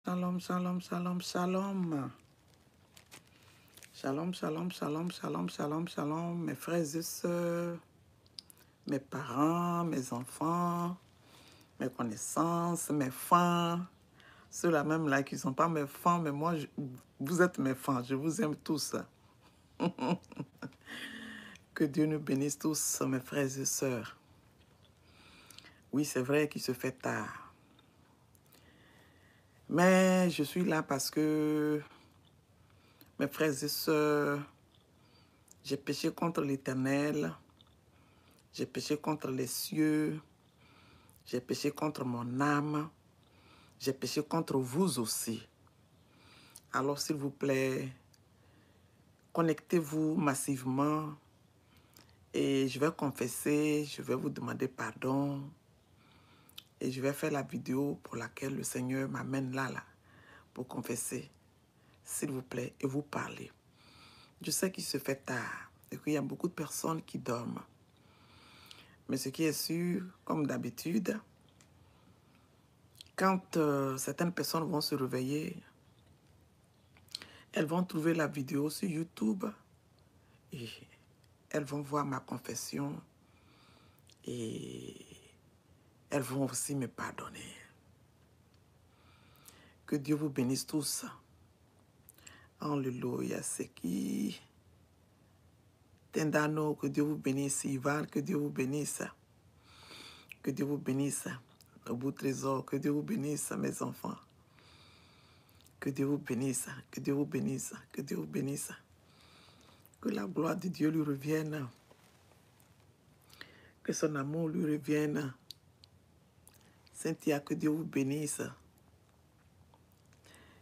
Shalom, shalom, shalom, shalom. Shalom, shalom, shalom, shalom, shalom, shalom, mes frères et sœurs, mes parents, mes enfants, mes connaissances, mes fans. Ceux-là même là qui ne sont pas mes fans, mais moi, vous êtes mes fans, je vous aime tous. Que Dieu nous bénisse tous, mes frères et sœurs. Oui, c'est vrai qu'il se fait tard. Mais je suis là parce que, mes frères et sœurs, j'ai péché contre l'Éternel, j'ai péché contre les cieux, j'ai péché contre mon âme, j'ai péché contre vous aussi. Alors, s'il vous plaît, connectez-vous massivement et je vais confesser, je vais vous demander pardon et je vais faire la vidéo pour laquelle le Seigneur m'amène là, pour confesser, s'il vous plaît, et vous parler. Je sais qu'il se fait tard et qu'il y a beaucoup de personnes qui dorment. Mais ce qui est sûr, comme d'habitude, quand certaines personnes vont se réveiller, elles vont trouver la vidéo sur YouTube et elles vont voir ma confession et elles vont aussi me pardonner. Que Dieu vous bénisse tous. Alléluia, c'est qui? Tendano, que Dieu vous bénisse. Ivan, que Dieu vous bénisse. Que Dieu vous bénisse. Au bout trésor, que Dieu vous bénisse, mes enfants. Que Dieu vous bénisse, que Dieu vous bénisse, que Dieu vous bénisse. Que la gloire de Dieu lui revienne. Que son amour lui revienne. Cynthia, que Dieu vous bénisse.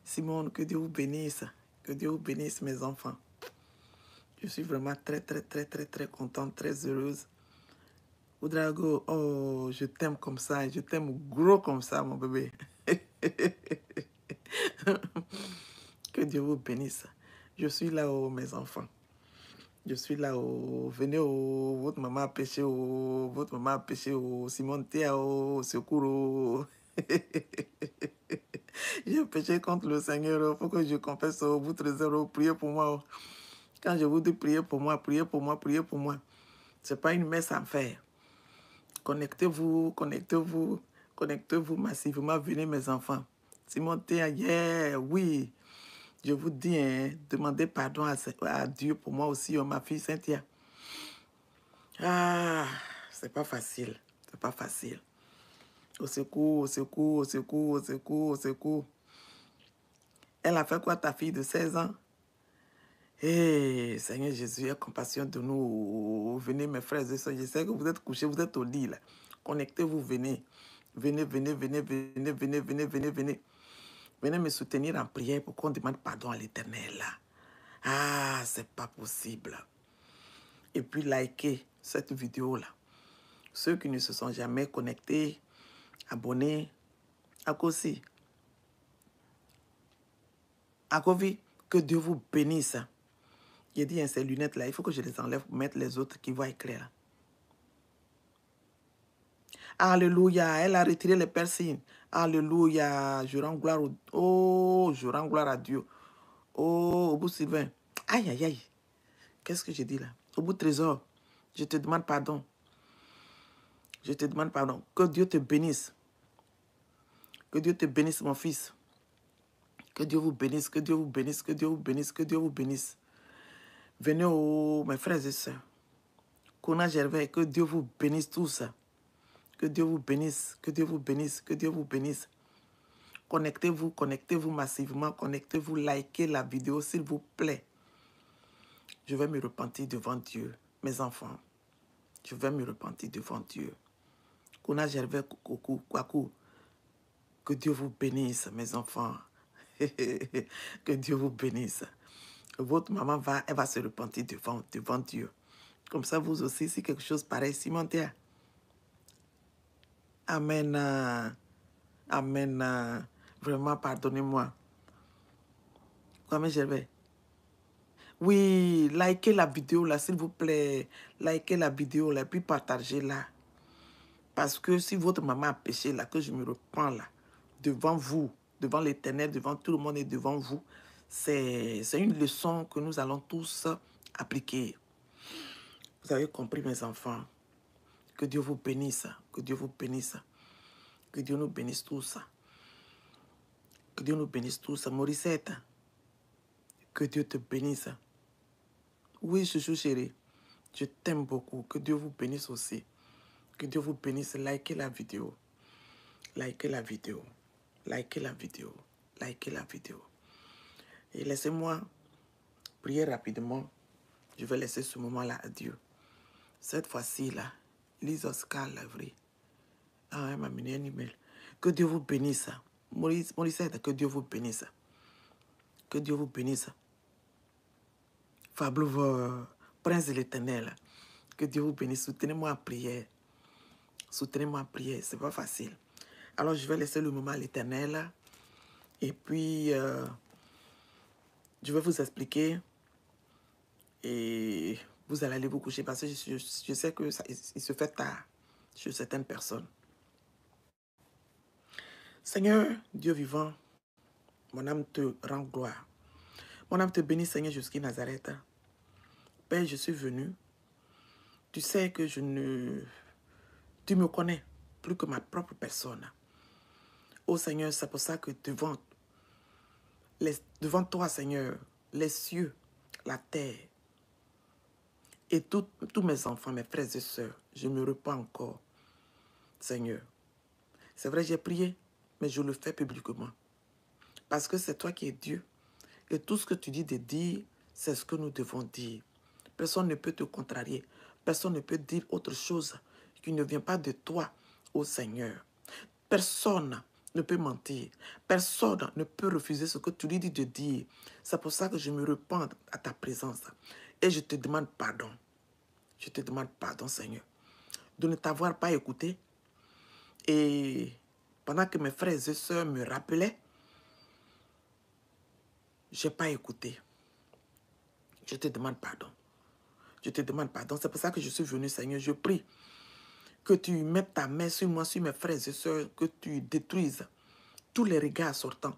Simone, que Dieu vous bénisse. Que Dieu vous bénisse, mes enfants. Je suis vraiment très contente, très heureuse. Oudrago, oh, je t'aime comme ça. Je t'aime gros comme ça, mon bébé. Que Dieu vous bénisse. Je suis là, oh, mes enfants. Je suis là, oh, venez, oh, votre maman a péché, oh, votre maman a péché, oh, Simone Théa, oh, secours, oh. J'ai péché contre le Seigneur, il faut que je confesse, oh, vous trésor, priez pour moi. Oh. Quand je vous dis priez pour moi, priez pour moi, priez pour moi. Ce n'est pas une messe à faire. Connectez-vous, connectez-vous, connectez-vous massivement, venez mes enfants. Simone Théa, yeah, oui. Je vous dis, hein, demandez pardon à Dieu pour moi aussi, oh, ma fille Cynthia. Ah, c'est pas facile, c'est pas facile. Au secours, au secours, au secours, au secours, au secours. Elle a fait quoi, ta fille de 16 ans? Eh, Seigneur Jésus, aie compassion de nous. Venez, mes frères et sœurs, je sais que vous êtes couchés, vous êtes au lit, là. Connectez-vous, venez. Venez, venez, venez, venez, venez, venez, venez, venez. Venez me soutenir en prière pour qu'on demande pardon à l'Éternel, là. Ah, c'est pas possible. Et puis, likez cette vidéo-là. Ceux qui ne se sont jamais connectés, abonnés, à Kossi, à Kovi, que Dieu vous bénisse. J'ai dit, hein, ces lunettes-là, il faut que je les enlève pour mettre les autres qui voient clair. Alléluia, elle a retiré les piercings. Alléluia, je rends gloire je rends gloire à Dieu. Oh, au bout Sylvain. Aïe, aïe, aïe. Qu'est-ce que j'ai dit là? Au bout trésor, je te demande pardon. Je te demande pardon. Que Dieu te bénisse. Que Dieu te bénisse, mon fils. Que Dieu vous bénisse, que Dieu vous bénisse, que Dieu vous bénisse, que Dieu vous bénisse. Venez, mes frères et sœurs. Kona Gervais, que Dieu vous bénisse tous. Que Dieu vous bénisse, que Dieu vous bénisse, que Dieu vous bénisse. Connectez-vous, connectez-vous massivement, connectez-vous, likez la vidéo, s'il vous plaît. Je vais me repentir devant Dieu, mes enfants. Je vais me repentir devant Dieu. Kona Gervais, Koukou, Kwaku. Que Dieu vous bénisse, mes enfants. Que Dieu vous bénisse. Votre maman elle va se repentir devant Dieu. Comme ça, vous aussi, si quelque chose pareil, Simon Théa. Amen. Amen. Vraiment, pardonnez-moi. Comment je vais? Oui, likez la vidéo là, s'il vous plaît. Likez la vidéo là, puis partagez-la. Parce que si votre maman a péché là, que je me repens là, devant vous, devant l'Éternel, devant tout le monde et devant vous. C'est une leçon que nous allons tous appliquer. Vous avez compris, mes enfants. Que Dieu vous bénisse. Que Dieu vous bénisse. Que Dieu nous bénisse tous. Que Dieu nous bénisse tous. Morissette, que Dieu te bénisse. Oui, chouchou chérie, je t'aime beaucoup. Que Dieu vous bénisse aussi. Que Dieu vous bénisse. Likez la vidéo. Likez la vidéo. Likez la vidéo. Likez la vidéo. Et laissez-moi prier rapidement. Je vais laisser ce moment-là à Dieu. Cette fois-ci, là, Lise Oscar Lavry. Ah, elle m'a amené un email. Que Dieu vous bénisse. Maurice, que Dieu vous bénisse. Que Dieu vous bénisse. Fabio, Prince de l'Éternel. Que Dieu vous bénisse. Soutenez-moi en prière. Soutenez-moi en prière. Ce n'est pas facile. Alors, je vais laisser le moment à l'Éternel. Et puis, je vais vous expliquer. Et vous allez aller vous coucher parce que je sais que il se fait tard chez certaines personnes. Seigneur, Dieu vivant, mon âme te rend gloire. Mon âme te bénit, Seigneur, jusqu'à Nazareth. Père, je suis venu. Tu sais que tu me connais plus que ma propre personne. Oh Seigneur, c'est pour ça que devant toi, Seigneur, les cieux, la terre, et tous mes enfants, mes frères et sœurs, je me repens encore, Seigneur. C'est vrai, j'ai prié, mais je le fais publiquement. Parce que c'est toi qui es Dieu. Et tout ce que tu dis de dire, c'est ce que nous devons dire. Personne ne peut te contrarier. Personne ne peut dire autre chose qui ne vient pas de toi, ô Seigneur. Personne ne peut mentir. Personne ne peut refuser ce que tu lui dis de dire. C'est pour ça que je me repens à ta présence. Et je te demande pardon. Je te demande pardon, Seigneur, de ne t'avoir pas écouté. Et pendant que mes frères et sœurs me rappelaient, je n'ai pas écouté. Je te demande pardon. Je te demande pardon. C'est pour ça que je suis venu, Seigneur. Je prie que tu mettes ta main sur moi, sur mes frères et sœurs, que tu détruises tous les regards sortants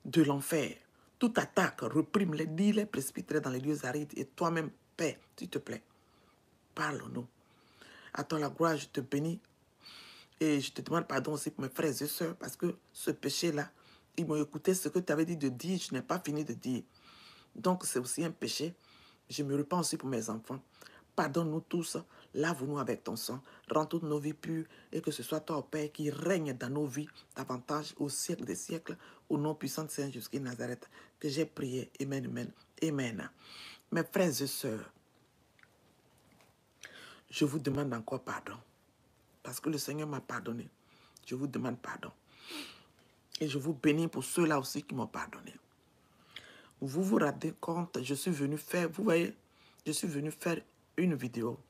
de l'enfer. Toute attaque, reprime-les, dis-les, précipite-les dans les lieux arides. Et toi-même, Père, s'il te plaît, parle-nous. À toi la gloire, je te bénis. Et je te demande pardon aussi pour mes frères et sœurs, parce que ce péché-là, ils m'ont écouté ce que tu avais dit de dire, je n'ai pas fini de dire. Donc, c'est aussi un péché. Je me repens aussi pour mes enfants. Pardonne-nous tous, lave-nous avec ton sang, rends toutes nos vies pures, et que ce soit toi, Père, qui règne dans nos vies davantage au siècle des siècles, au nom puissant de Saint jusqu'à Nazareth, que j'ai prié. Amen, amen, amen. Mes frères et sœurs, je vous demande encore pardon, parce que le Seigneur m'a pardonné. Je vous demande pardon. Et je vous bénis pour ceux-là aussi qui m'ont pardonné. Vous vous rendez compte, je suis venu faire, vous voyez, je suis venu faire une vidéo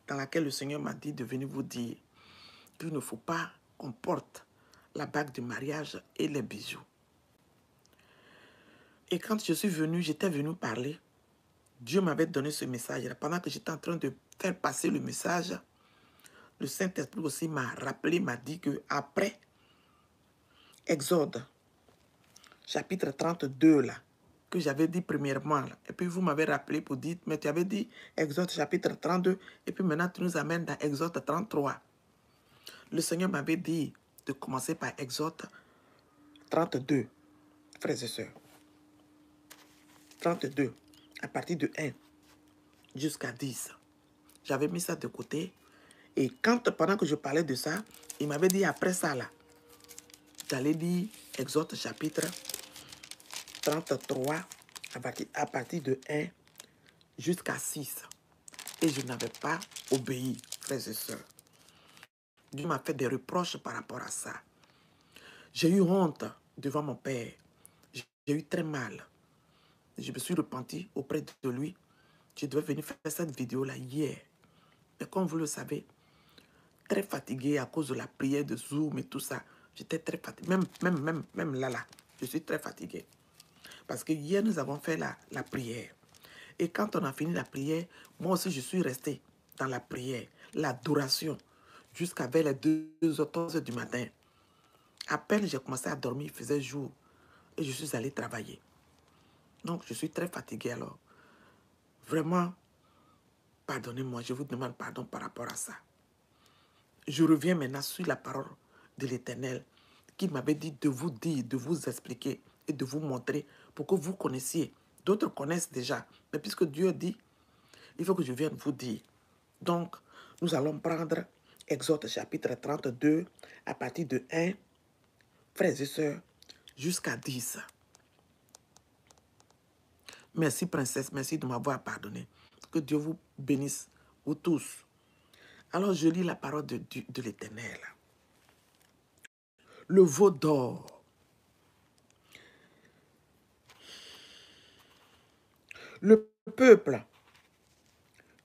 dans laquelle le Seigneur m'a dit de venir vous dire qu'il ne faut pas qu'on porte la bague de mariage et les bijoux. Et quand je suis venu, j'étais venu parler. Dieu m'avait donné ce message. Pendant que j'étais en train de faire passer le message, le Saint-Esprit aussi m'a rappelé, m'a dit qu'après Exode, chapitre 32, là, que j'avais dit premièrement, là, et puis vous m'avez rappelé pour dire, mais tu avais dit Exode chapitre 32, et puis maintenant tu nous amènes dans Exode 33. Le Seigneur m'avait dit de commencer par Exode 32, frères et sœurs. 32, à partir de 1 jusqu'à 10. J'avais mis ça de côté, et pendant que je parlais de ça, il m'avait dit après ça, là, j'allais dire Exode chapitre 33, à partir de 1 jusqu'à 6. Et je n'avais pas obéi, frères et sœurs. Dieu m'a fait des reproches par rapport à ça. J'ai eu honte devant mon père. J'ai eu très mal. Je me suis repenti auprès de lui. Je devais venir faire cette vidéo-là hier. Mais comme vous le savez, très fatigué à cause de la prière de Zoom et tout ça. J'étais très fatigué. Même là, je suis très fatigué. Parce que hier, nous avons fait la prière. Et quand on a fini la prière, moi aussi, je suis resté dans la prière, l'adoration, jusqu'à vers les 2h, 3h du matin. À peine j'ai commencé à dormir, il faisait jour. Et je suis allé travailler. Donc, je suis très fatiguée alors. Vraiment, pardonnez-moi, je vous demande pardon par rapport à ça. Je reviens maintenant sur la parole de l'Éternel qui m'avait dit de vous dire, de vous expliquer et de vous montrer pour que vous connaissiez. D'autres connaissent déjà, mais puisque Dieu dit, il faut que je vienne vous dire. Donc, nous allons prendre Exode chapitre 32 à partir de 1, frères et sœurs, jusqu'à 10. Merci, princesse, merci de m'avoir pardonné. Que Dieu vous bénisse, vous tous. Alors, je lis la parole de l'Éternel. Le veau d'or. Le peuple,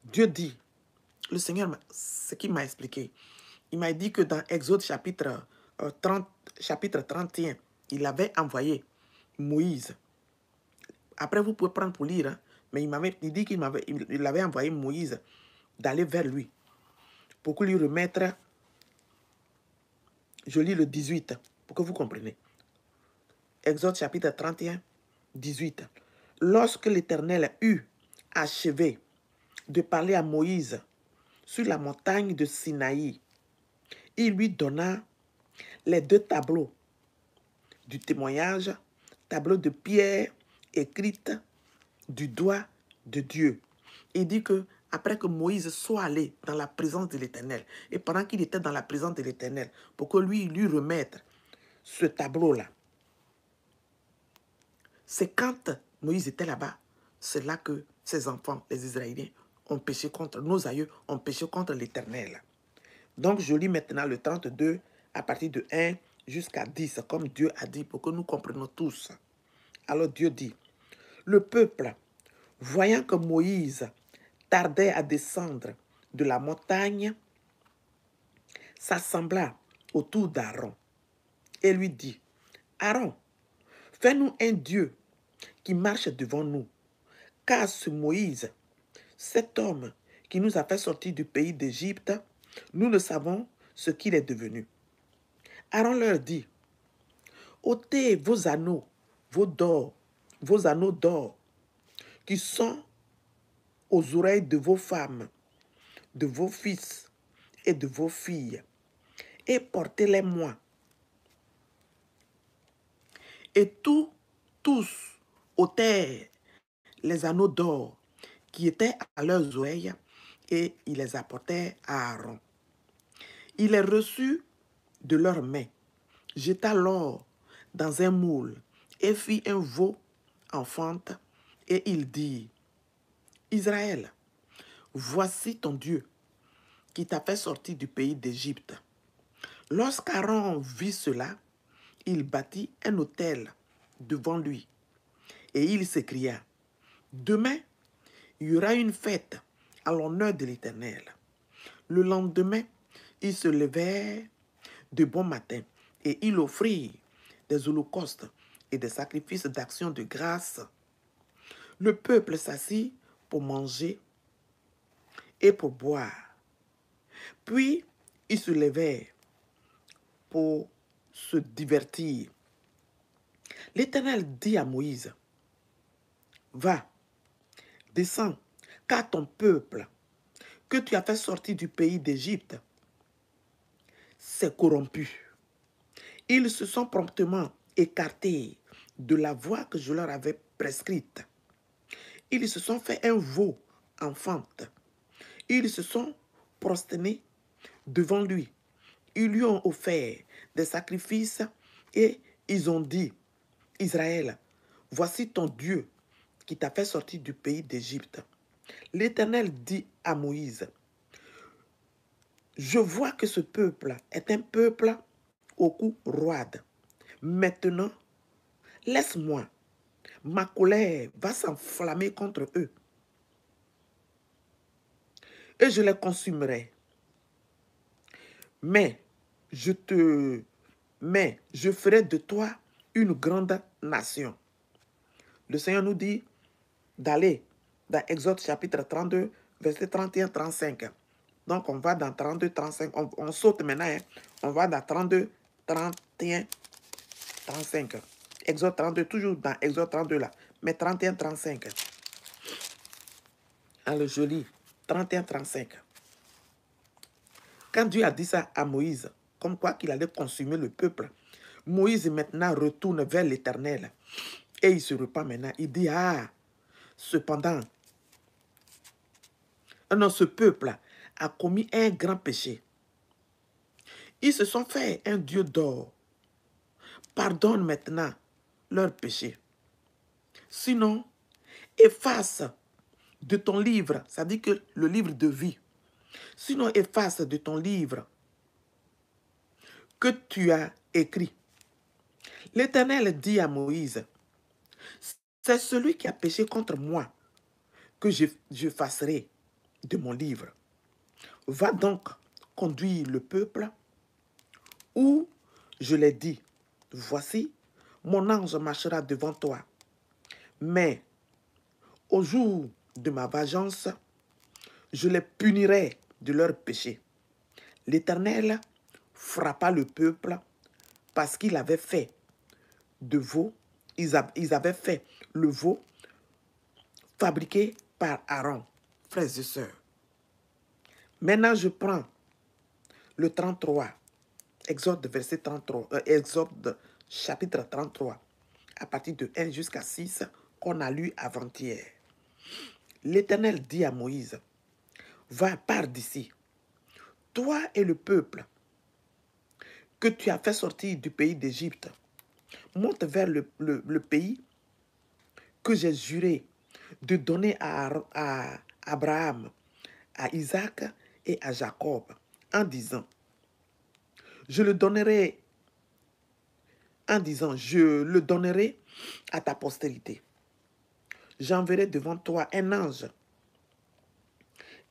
Dieu dit, le Seigneur, ce qu'il m'a expliqué, il m'a dit que dans Exode chapitre 31, il avait envoyé Moïse. Après, vous pouvez prendre pour lire, hein, mais il dit qu'il avait envoyé Moïse d'aller vers lui pour lui remettre, je lis le 18, pour que vous compreniez. Exode chapitre 31, 18. Lorsque l'Éternel eut achevé de parler à Moïse sur la montagne de Sinaï, il lui donna les 2 tableaux du témoignage, tableaux de pierre écrites du doigt de Dieu. Il dit que après que Moïse soit allé dans la présence de l'Éternel, et pendant qu'il était dans la présence de l'Éternel, pour que lui remette ce tableau-là, c'est quand Moïse était là-bas, c'est là que ses enfants, les Israéliens, ont péché contre, nos aïeux ont péché contre l'Éternel. Donc, je lis maintenant le 32 à partir de 1 jusqu'à 10, comme Dieu a dit, pour que nous comprenions tous. Alors Dieu dit, le peuple, voyant que Moïse tardait à descendre de la montagne, s'assembla autour d'Aaron et lui dit, Aaron, fais-nous un Dieu qui marche devant nous, car ce Moïse, cet homme qui nous a fait sortir du pays d'Égypte, nous ne savons ce qu'il est devenu. Aaron leur dit, ôtez vos anneaux, vos anneaux d'or, qui sont aux oreilles de vos femmes, de vos fils et de vos filles, et portez-les-moi. Et tous ôtèrent les anneaux d'or qui étaient à leurs oreilles, et ils les apportèrent à Aaron. Il les reçut de leurs mains, jeta l'or dans un moule, et fit un veau enfante, et il dit, Israël, voici ton Dieu, qui t'a fait sortir du pays d'Égypte. Lorsqu'Aaron vit cela, il bâtit un autel devant lui, et il s'écria, demain, il y aura une fête à l'honneur de l'Éternel. Le lendemain, ils se levèrent de bon matin, et ils offrirent des holocaustes et des sacrifices d'action de grâce. Le peuple s'assit pour manger et pour boire. Puis, ils se levèrent pour se divertir. L'Éternel dit à Moïse, va, descends, car ton peuple, que tu as fait sortir du pays d'Égypte, s'est corrompu. Ils se sont promptement écartés de la voie que je leur avais prescrite. Ils se sont fait un veau enfante. Ils se sont prosternés devant lui. Ils lui ont offert des sacrifices et ils ont dit, Israël, voici ton Dieu qui t'a fait sortir du pays d'Égypte. L'Éternel dit à Moïse, je vois que ce peuple est un peuple au cou roide. Maintenant, laisse-moi, ma colère va s'enflammer contre eux et je les consumerai. Mais je ferai de toi une grande nation. Le Seigneur nous dit d'aller dans Exode chapitre 32, verset 31-35. Donc, on va dans 32, 35. On saute maintenant. Hein. On va dans 32, 31, 35. Exode 32, toujours dans Exode 32 là. Mais 31, 35. Alors je lis 31, 35. Quand Dieu a dit ça à Moïse, comme quoi qu'il allait consumer le peuple, Moïse maintenant retourne vers l'Éternel. Et il se repent maintenant. Il dit, ah, cependant, non, ce peuple a commis un grand péché. Ils se sont fait un Dieu d'or. Pardonne maintenant leur péché. Sinon, efface de ton livre, ça dit que le livre de vie, sinon efface de ton livre que tu as écrit. L'Éternel dit à Moïse, c'est celui qui a péché contre moi que j'effacerai de mon livre. Va donc conduire le peuple où je l'ai dit, voici, mon ange marchera devant toi. Mais au jour de ma vengeance, je les punirai de leurs péchés. L'Éternel frappa le peuple parce qu'il avait fait de veau, ils avaient fait le veau fabriqué par Aaron, frères et sœurs. Maintenant, je prends le 33, Exode verset 33, Exode chapitre 33, à partir de 1 jusqu'à 6, qu'on a lu avant-hier. L'Éternel dit à Moïse, va, pars d'ici, toi et le peuple que tu as fait sortir du pays d'Égypte, monte vers le pays que j'ai juré de donner à Abraham, à Isaac et à Jacob, en disant, je le donnerai à ta postérité. J'enverrai devant toi un ange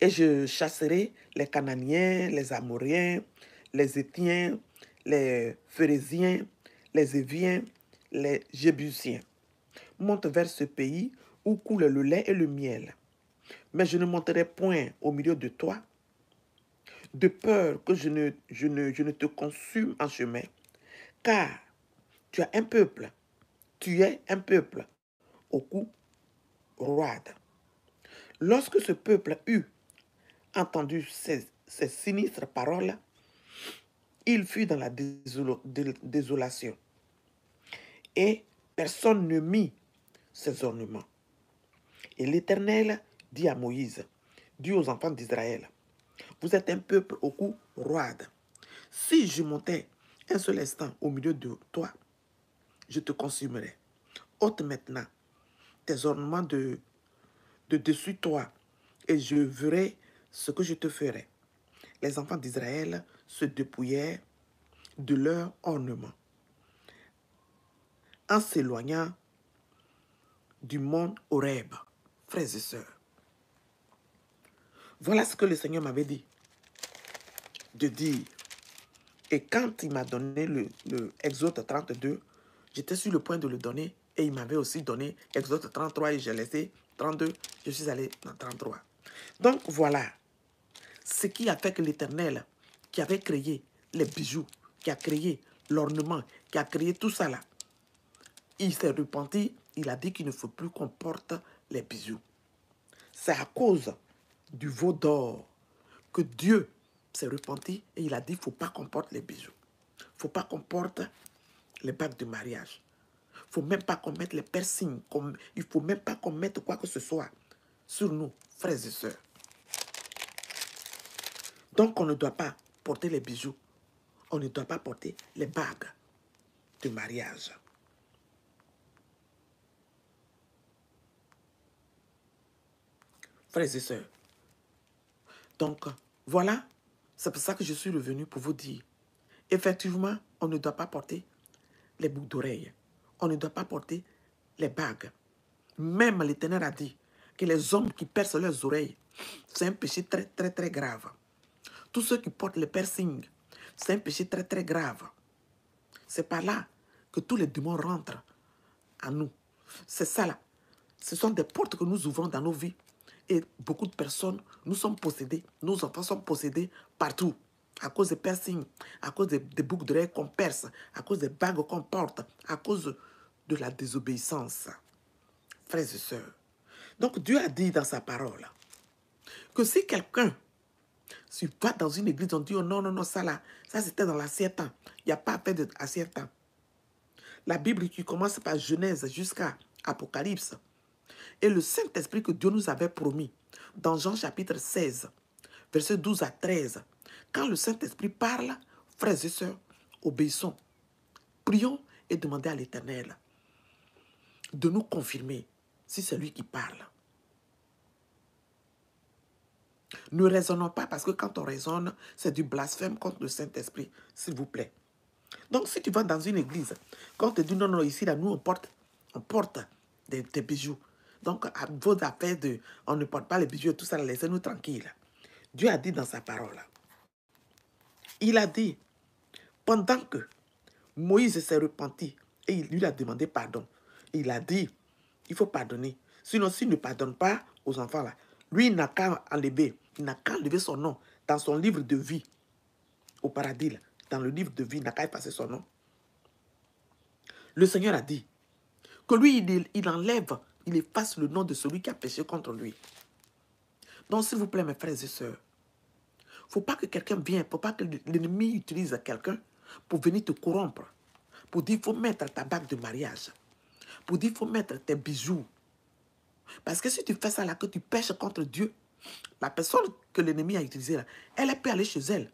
et je chasserai les Cananéens, les Amoréens, les Héthiens, les Phérésiens, les Éviens, les Jébusiens. Monte vers ce pays où coule le lait et le miel. Mais je ne monterai point au milieu de toi, de peur que je ne te consume en chemin, car tu es un peuple au cou roide. Lorsque ce peuple eut entendu ces sinistres paroles, il fut dans la désolation. Et personne ne mit ses ornements. Et l'Éternel dit à Moïse, dit aux enfants d'Israël, vous êtes un peuple au cou roide. Si je montais un seul instant au milieu de toi, je te consumerai. Ôte maintenant tes ornements de dessus toi, et je verrai ce que je te ferai. Les enfants d'Israël se dépouillèrent de leurs ornements en s'éloignant du mont Horeb. Frères et sœurs, voilà ce que le Seigneur m'avait dit de dire. Et quand il m'a donné le Exode 32, j'étais sur le point de le donner et il m'avait aussi donné Exode 33 et j'ai laissé 32, je suis allé dans 33. Donc voilà ce qui a fait que l'Éternel, qui avait créé les bijoux, qui a créé l'ornement, qui a créé tout ça là, il s'est repenti, il a dit qu'il ne faut plus qu'on porte les bijoux. C'est à cause du veau d'or que Dieu s'est repenti et il a dit qu'il ne faut pas qu'on porte les bijoux. Il ne faut pas qu'on porte les bagues de mariage. Il ne faut même pas qu'on mette les piercings. Il ne faut même pas qu'on mette quoi que ce soit sur nous, frères et sœurs. Donc on ne doit pas porter les bijoux. On ne doit pas porter les bagues de mariage. Frères et sœurs. Donc voilà, c'est pour ça que je suis revenu pour vous dire. Effectivement, on ne doit pas porter les boucles d'oreilles. On ne doit pas porter les bagues. Même l'Éternel a dit que les hommes qui percent leurs oreilles, c'est un péché très, très, très grave. Tous ceux qui portent les piercings, c'est un péché très, très grave. C'est par là que tous les démons rentrent à nous. C'est ça là. Ce sont des portes que nous ouvrons dans nos vies. Et beaucoup de personnes, nous sommes possédés. Nos enfants sont possédés partout. à cause des piercings, à cause des boucles d'oreilles qu'on perce, à cause des bagues qu'on porte, à cause de la désobéissance. Frères et sœurs. Donc Dieu a dit dans sa parole que si quelqu'un va dans une église, on dit oh non, non, non, ça là, ça c'était dans l'ancien temps. Il n'y a pas à faire d'ancien temps. La Bible qui commence par Genèse jusqu'à Apocalypse. Et le Saint-Esprit que Dieu nous avait promis, dans Jean chapitre 16, versets 12 à 13, quand le Saint-Esprit parle, frères et sœurs, obéissons, prions et demandons à l'Éternel de nous confirmer si c'est lui qui parle. Ne raisonnons pas parce que quand on raisonne, c'est du blasphème contre le Saint-Esprit, s'il vous plaît. Donc si tu vas dans une église, quand on te dit non, non, ici, là, nous, on porte des bijoux. Donc, à vos affaires, on ne porte pas les bijoux et tout ça, laissez-nous tranquilles. Dieu a dit dans sa parole, il a dit, pendant que Moïse s'est repenti et il lui a demandé pardon, il a dit, il faut pardonner. Sinon, s'il ne pardonne pas aux enfants, là, lui, il n'a qu'à enlever son nom dans son livre de vie au paradis, là, dans le livre de vie, il n'a qu'à effacer son nom. Le Seigneur a dit que lui, il enlève, il efface le nom de celui qui a péché contre lui. Donc, s'il vous plaît, mes frères et sœurs, il ne faut pas que quelqu'un vienne, il ne faut pas que l'ennemi utilise quelqu'un pour venir te corrompre, pour dire qu'il faut mettre ta bague de mariage, pour dire qu'il faut mettre tes bijoux. Parce que si tu fais ça là, que tu pêches contre Dieu, la personne que l'ennemi a utilisée là, elle peut aller chez elle.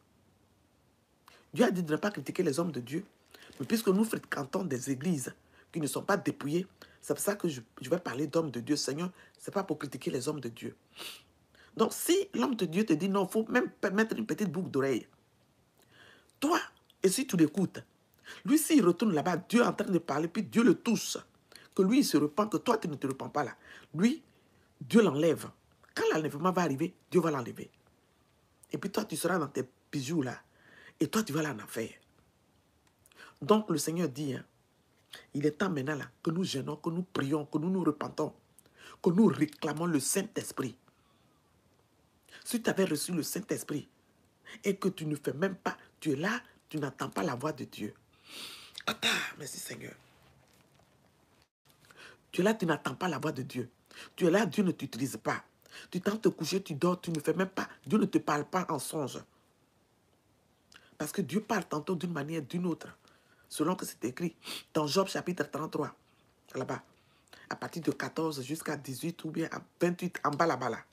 Dieu a dit de ne pas critiquer les hommes de Dieu. Mais puisque nous fréquentons des églises qui ne sont pas dépouillées, c'est pour ça que je vais parler d'hommes de Dieu. Seigneur, ce n'est pas pour critiquer les hommes de Dieu. Donc si l'homme de Dieu te dit non, il faut même mettre une petite boucle d'oreille. Toi, et si tu l'écoutes, lui s'il retourne là-bas, Dieu est en train de parler, puis Dieu le touche. Que lui il se repent, que toi tu ne te repens pas là. Lui, Dieu l'enlève. Quand l'enlèvement va arriver, Dieu va l'enlever. Et puis toi tu seras dans tes bijoux là. Et toi tu vas là en enfer. Donc le Seigneur dit, hein, il est temps maintenant là que nous jeûnons, que nous prions, que nous nous repentons, que nous réclamons le Saint-Esprit. Si tu avais reçu le Saint-Esprit et que tu ne fais même pas, tu es là, tu n'entends pas la voix de Dieu. Attends, merci Seigneur. Tu es là, tu n'entends pas la voix de Dieu. Tu es là, Dieu ne t'utilise pas. Tu tentes de te coucher, tu dors, tu ne fais même pas. Dieu ne te parle pas en songe. Parce que Dieu parle tantôt d'une manière, d'une autre. Selon que c'est écrit dans Job chapitre 33, là-bas, à partir de 14 jusqu'à 18 ou bien à 28, en bas là-bas, là.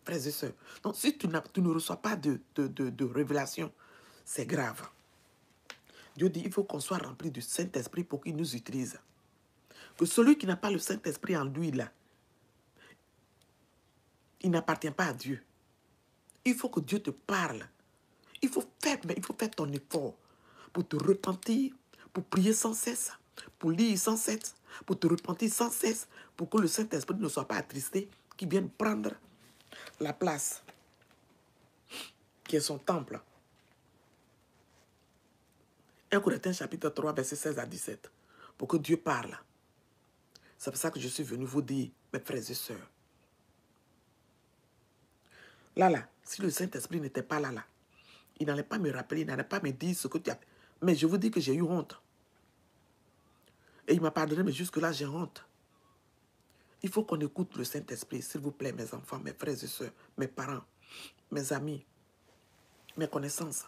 Frères et sœurs. Donc, si tu ne reçois pas de révélation, c'est grave. Dieu dit, il faut qu'on soit rempli du Saint-Esprit pour qu'il nous utilise. Que celui qui n'a pas le Saint-Esprit en lui, là, il n'appartient pas à Dieu. Il faut que Dieu te parle. Il faut faire ton effort pour te repentir, pour prier sans cesse, pour lire sans cesse, pour te repentir sans cesse, pour que le Saint-Esprit ne soit pas attristé, qu'il vienne prendre la place qui est son temple. 1 Corinthiens chapitre 3, verset 16 à 17. Pour que Dieu parle. C'est pour ça que je suis venu vous dire, mes frères et sœurs. Là, si le Saint-Esprit n'était pas là, il n'allait pas me rappeler, il n'allait pas me dire ce que tu as fait. Mais je vous dis que j'ai eu honte. Et il m'a pardonné, mais jusque-là, j'ai honte. Il faut qu'on écoute le Saint-Esprit, s'il vous plaît, mes enfants, mes frères et sœurs, mes parents, mes amis, mes connaissances.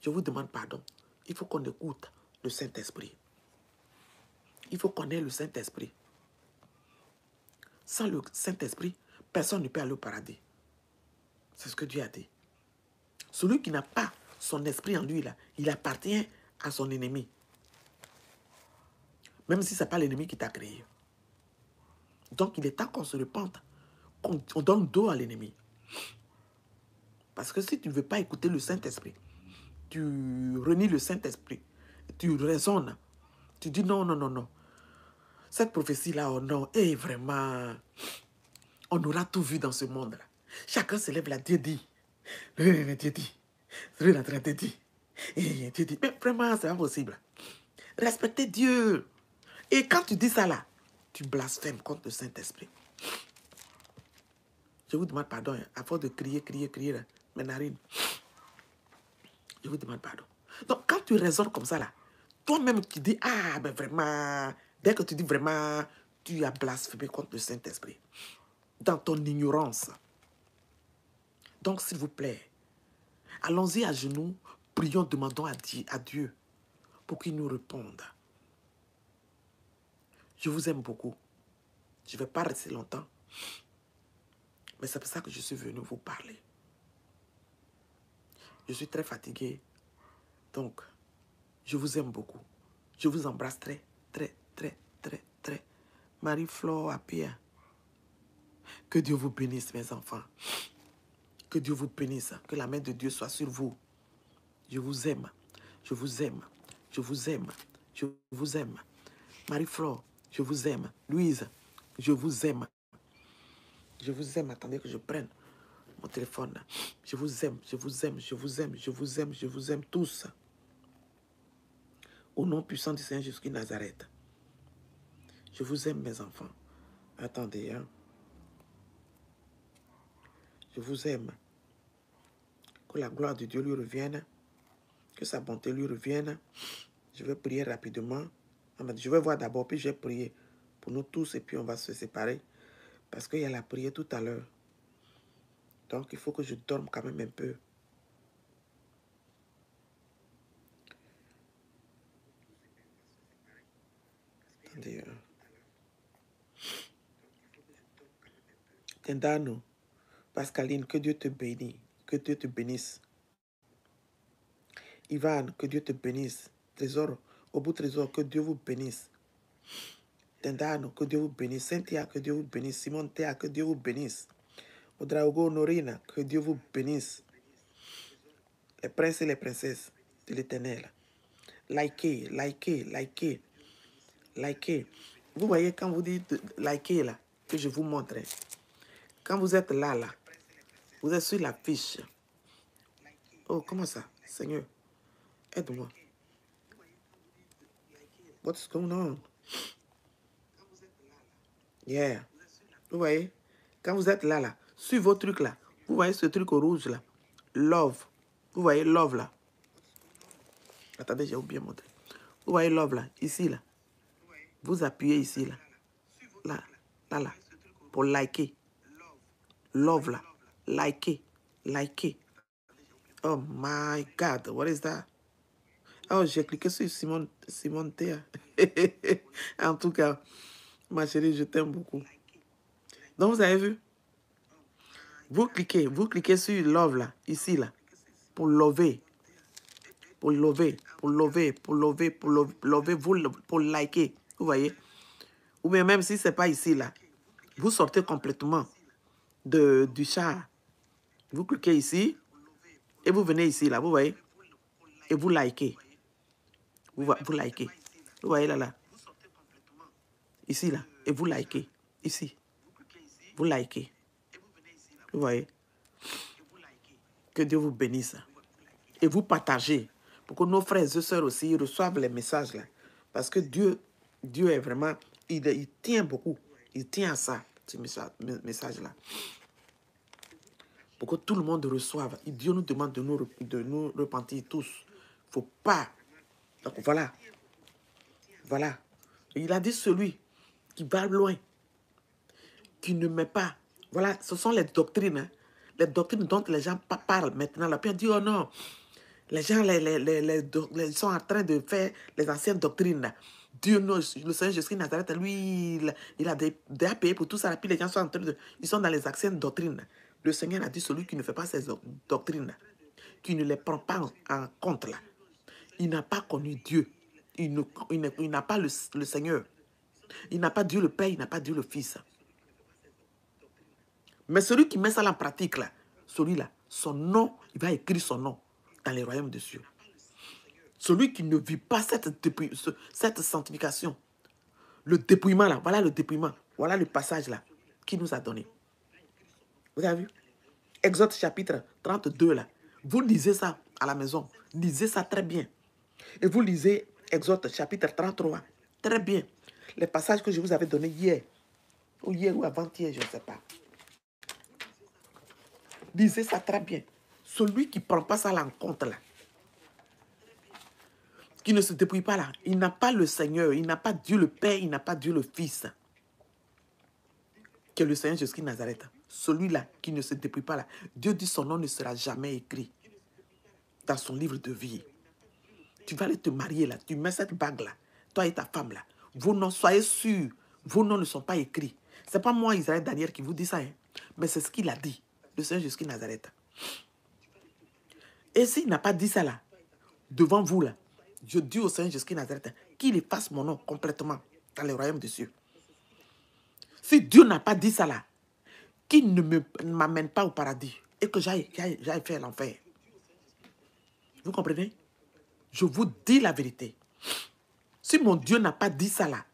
Je vous demande pardon. Il faut qu'on écoute le Saint-Esprit. Il faut qu'on ait le Saint-Esprit. Sans le Saint-Esprit, personne ne peut aller au paradis. C'est ce que Dieu a dit. Celui qui n'a pas son esprit en lui, là, il appartient à son ennemi. Même si ce n'est pas l'ennemi qui t'a créé. Donc, il est temps qu'on se repente, qu'on donne dos à l'ennemi. Parce que si tu ne veux pas écouter le Saint-Esprit, tu renies le Saint-Esprit, tu raisonnes, tu dis non, non, non, non. Cette prophétie-là, oh non, et vraiment, on aura tout vu dans ce monde-là. Chacun se lève là, Dieu dit. Dieu dit. Dieu est en train de dire. Et Dieu dit, mais vraiment, c'est pas possible. Respectez Dieu. Et quand tu dis ça là, tu blasphèmes contre le Saint-Esprit. Je vous demande pardon, à force de crier, mes narines. Je vous demande pardon. Donc, quand tu raisonnes comme ça, là, toi-même qui dis, ah, ben vraiment, dès que tu dis vraiment, tu as blasphémé contre le Saint-Esprit, dans ton ignorance. Donc, s'il vous plaît, allons-y à genoux, prions, demandons à Dieu pour qu'il nous réponde. Je vous aime beaucoup. Je ne vais pas rester longtemps. Mais c'est pour ça que je suis venu vous parler. Je suis très fatigué. Donc, je vous aime beaucoup. Je vous embrasse très, très, très, très, très. Marie-Flore Apia. Que Dieu vous bénisse, mes enfants. Que Dieu vous bénisse. Que la main de Dieu soit sur vous. Je vous aime. Je vous aime. Je vous aime. Je vous aime. Marie-Flore, je vous aime. Louise, je vous aime. Je vous aime. Attendez que je prenne mon téléphone. Je vous aime. Je vous aime. Je vous aime. Je vous aime. Je vous aime tous. Au nom puissant du Seigneur Jésus-Christ Nazareth. Je vous aime, mes enfants. Attendez, hein. Je vous aime. Que la gloire de Dieu lui revienne. Que sa bonté lui revienne. Je vais prier rapidement. Je vais voir d'abord, puis je vais prier pour nous tous et puis on va se séparer. Parce qu'il y a la prière tout à l'heure. Donc, il faut que je dorme quand même un peu. Attendez. Tendano, Pascaline, que Dieu te bénisse. Que Dieu te bénisse. Ivan, que Dieu te bénisse. Trésor, au bout trésor, que Dieu vous bénisse. Tendano, que Dieu vous bénisse. Cynthia, que Dieu vous bénisse. Simon Théa, que Dieu vous bénisse. Odraogo Honorina, que Dieu vous bénisse. Les princes et les princesses de l'Éternel. Likez, likez, likez, likez. Vous voyez, quand vous dites likez là, que je vous montre. Quand vous êtes là, vous êtes sur la fiche. Oh, comment ça? Seigneur, aide-moi. What's going on? Yeah. Vous voyez? Quand vous êtes là, sur vos trucs là, vous voyez ce truc au rouge là. Love. Vous voyez love là. Attendez, j'ai oublié de montrer. Vous voyez love là, ici là. Vous appuyez ici là. Là, là. Pour liker. Love là. Liker. Liker. Oh my God, what is that? Oh, j'ai cliqué sur Simon Théa. En tout cas, ma chérie, je t'aime beaucoup. Donc, vous avez vu? Vous cliquez sur love là, ici là, pour lover. Pour lover, pour lover, pour lover, pour lover, pour liker. Vous voyez? Ou bien même si ce n'est pas ici là, vous sortez complètement du chat. Vous cliquez ici et vous venez ici là, vous voyez? Et vous likez. Vous likez. Vous voyez là. Ici là. Et vous likez. Ici. Vous likez. Vous voyez? Que Dieu vous bénisse. Et vous partagez. Pour que nos frères et sœurs aussi reçoivent les messages là. Parce que Dieu est vraiment, il tient beaucoup. Il tient à ça, ce message là. Pour que tout le monde reçoive. Et Dieu nous demande de nous repentir tous. Il ne faut pas. Donc voilà. Voilà. Et il a dit celui qui va loin, qui ne met pas. Voilà, ce sont les doctrines. Hein. Les doctrines dont les gens parlent maintenant. Là. Puis on dit, oh non, les gens ils sont en train de faire les anciennes doctrines. Là. Dieu, non, le Seigneur Jésus Nazareth, lui, il a déjà payé pour tout ça. Puis les gens sont en train de... Ils sont dans les anciennes doctrines. Le Seigneur a dit, celui qui ne fait pas ces doctrines, qui ne les prend pas en compte, là, il n'a pas connu Dieu. Il n'a pas le Seigneur. Il n'a pas Dieu le Père, il n'a pas Dieu le Fils. Mais celui qui met ça en pratique, là, celui-là, son nom, il va écrire son nom dans les royaumes de Dieu. Celui qui ne vit pas cette sanctification, le dépouillement là, voilà le dépouillement, voilà le passage là, qui nous a donné. Vous avez vu? Exode chapitre 32 là. Vous lisez ça à la maison. Lisez ça très bien. Et vous lisez Exode chapitre 33. Très bien. Les passages que je vous avais donnés hier. Ou hier ou avant-hier, je ne sais pas. Lisez ça très bien. Celui qui ne prend pas ça en compte là. qui ne se dépouille pas là, il n'a pas le Seigneur, il n'a pas Dieu le Père, il n'a pas Dieu le Fils, qui est le Seigneur Jésus-Christ de Nazareth. Celui-là qui ne se dépouille pas là, Dieu dit son nom ne sera jamais écrit dans son livre de vie. Tu vas aller te marier là, tu mets cette bague là, toi et ta femme là. Vos noms, soyez sûrs, vos noms ne sont pas écrits. Ce n'est pas moi, Israël Daniel, qui vous dit ça, hein, mais c'est ce qu'il a dit, le Seigneur Jésus-Christ de Nazareth. Et s'il n'a pas dit ça là, devant vous là, je dis au Seigneur Jésus-Christ de Nazareth qu'il efface mon nom complètement dans le royaume des cieux. Si Dieu n'a pas dit ça là, qu'il ne m'amène pas au paradis et que j'aille faire l'enfer. Vous comprenez? Je vous dis la vérité. Si mon Dieu n'a pas dit ça là,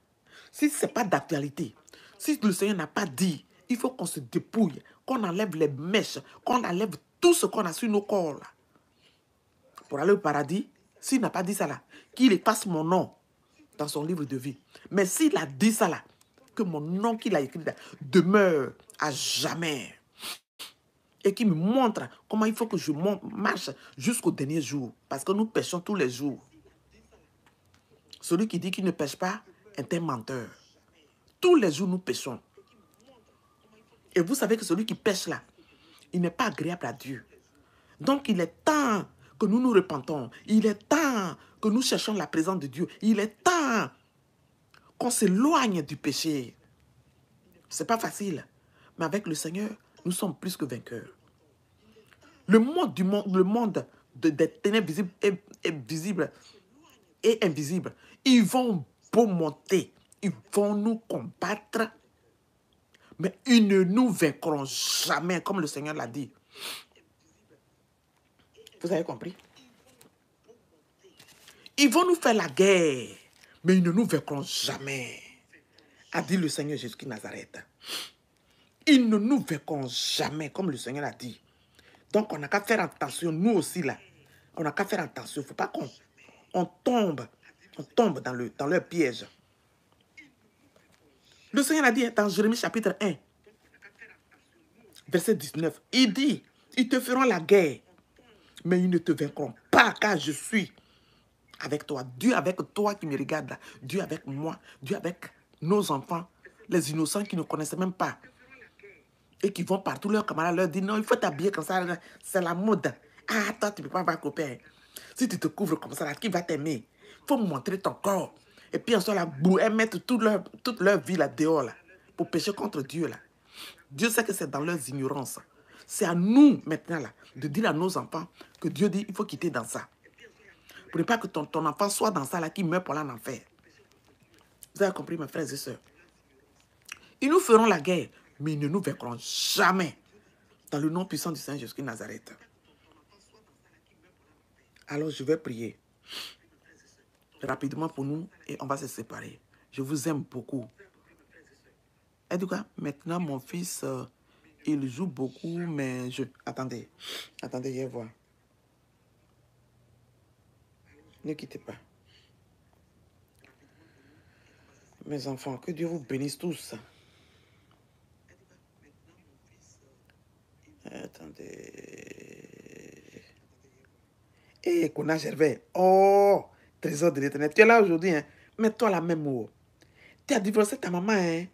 si ce n'est pas d'actualité, si le Seigneur n'a pas dit, il faut qu'on se dépouille, qu'on enlève les mèches, qu'on enlève tout ce qu'on a sur nos corps là, pour aller au paradis. S'il n'a pas dit ça là, qu'il efface mon nom dans son livre de vie. Mais s'il a dit ça là, que mon nom qu'il a écrit là, demeure à jamais. Et qu'il me montre comment il faut que je marche jusqu'au dernier jour. Parce que nous péchons tous les jours. Celui qui dit qu'il ne pêche pas est un menteur. Tous les jours, nous péchons. Et vous savez que celui qui pêche là, il n'est pas agréable à Dieu. Donc, il est temps que nous nous repentons. Il est temps que nous cherchions la présence de Dieu. Il est temps qu'on s'éloigne du péché. Ce n'est pas facile. Mais avec le Seigneur, nous sommes plus que vainqueurs. Le monde des ténèbres visibles et visibles et invisibles, ils vont beau monter, ils vont nous combattre, mais ils ne nous vaincront jamais, comme le Seigneur l'a dit. Vous avez compris? Ils vont nous faire la guerre, mais ils ne nous vaincront jamais, a dit le Seigneur Jésus-Christ de Nazareth. Ils ne nous vaincront jamais, comme le Seigneur l'a dit. Donc, on n'a qu'à faire attention, nous aussi, là. On n'a qu'à faire attention. Il ne faut pas qu'on tombe dans leur piège. Le Seigneur a dit dans Jérémie chapitre 1, verset 19, il dit, ils te feront la guerre, mais ils ne te vaincront pas, car je suis avec toi. Dieu avec toi qui me regarde là. Dieu avec moi. Dieu avec nos enfants, les innocents qui ne connaissent même pas. Et qui vont partout, leurs camarades leur disent, non, il faut t'habiller comme ça, c'est la mode. Ah, toi, tu ne peux pas avoir copain. Si tu te couvres comme ça, là, qui va t'aimer? Il faut montrer ton corps. Et puis, en soit là, elles mettent toute leur vie là, dehors, là, pour pécher contre Dieu, là. Dieu sait que c'est dans leurs ignorances. C'est à nous, maintenant, là, de dire à nos enfants que Dieu dit, il faut quitter dans ça. Pour ne pas que ton enfant soit dans ça, là, qui meurt pour aller en enfer. Vous avez compris, mes frères et sœurs? Ils nous feront la guerre, mais ils ne nous vaincront jamais. Dans le nom puissant du Seigneur Jésus-Christ de Nazareth. Alors, je vais prier rapidement pour nous et on va se séparer. Je vous aime beaucoup. Et du coup, maintenant, mon fils, il joue beaucoup, mais je... Attendez, je vais voir. Ne quittez pas. Mes enfants, que Dieu vous bénisse tous. Attendez. Eh, Kona Gervais. Oh, trésor de l'éternel. Tu es là aujourd'hui, hein? Mets-toi la même mot. Tu as divorcé ta maman, hein?